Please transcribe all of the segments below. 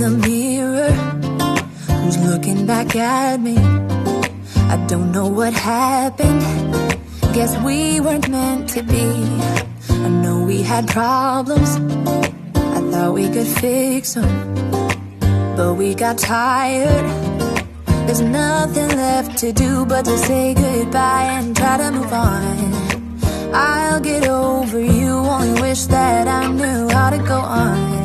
the mirror, who's looking back at me? I don't know what happened, guess we weren't meant to be. I know we had problems, I thought we could fix them, but we got tired. There's nothing left to do but to say goodbye and try to move on. I'll get over you, only wish that I knew how to go on.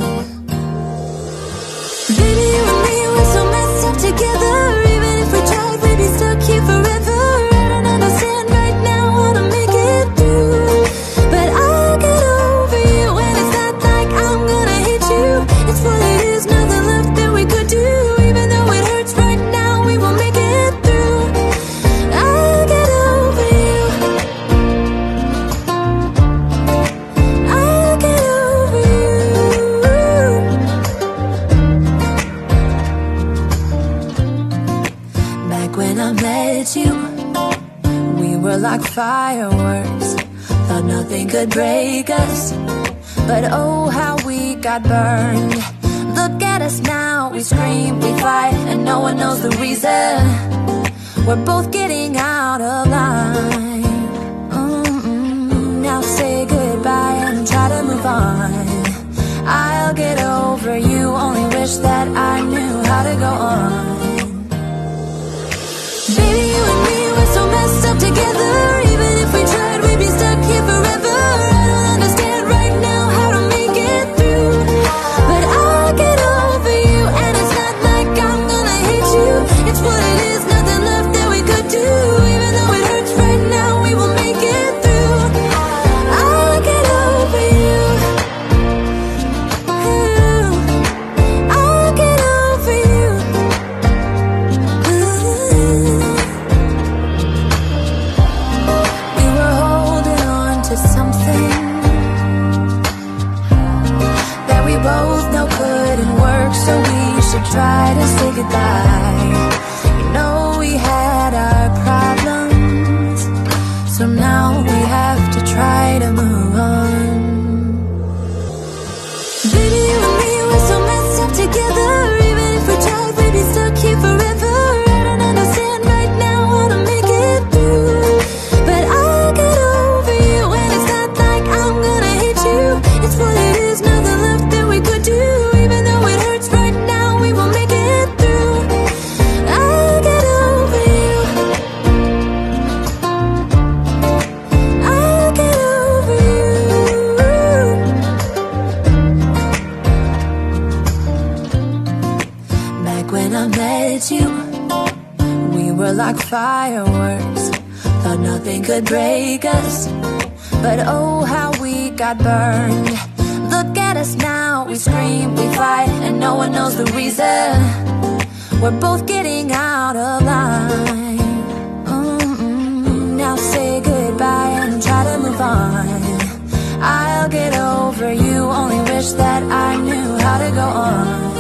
Baby, you and me, we're so messed up together. Even if we tried, we'd be stuck here forever. I don't understand right now how to make it through, but I'll get over you, and it's not like I'm gonna hate you. It's what it is, nothing left that we could do. Even though it hurts right now, we will make it through. I'll get over you, I'll get over you. Back when I met you, we were like fireworks, thought nothing could break us, but oh how we got burned. Look at us now, we scream, we fight, and no one knows the reason. We're both getting out of line. Now say goodbye and try to move on. I'll get over you, only wish that I knew how to go on. Baby, you and me, we're so messed up together. Even if we tried, we'd be stuck here forever. I don't understand right now how to make it through, but I'll get over you, and it's not like I'm gonna hate you. It's what it is, nothing left that we could do. Even though it hurts right now, we will make it through. I'll get over you, I'll get over you. We were holding on to something that we both know couldn't work, so we should try to say goodbye. You know we had our problems, so now we have to try to move on. Baby, you and me, we're so messed up together. Even if we tried, we'd be stuck here forever. I don't understand right now how to make it through, but I'll get over you, and it's not like I'm gonna hate you. It's what it is, nothing left that we could do. Even though it hurts right now, we will make it through. I'll get over you, I'll get over you. Back when I met you, we were like fireworks, thought nothing could break us, but oh how we got burned. Look at us now, we scream, we fight, and no one knows the reason. We're both getting out of line. Now say goodbye and try to move on. I'll get over you, only wish that I knew how to go on.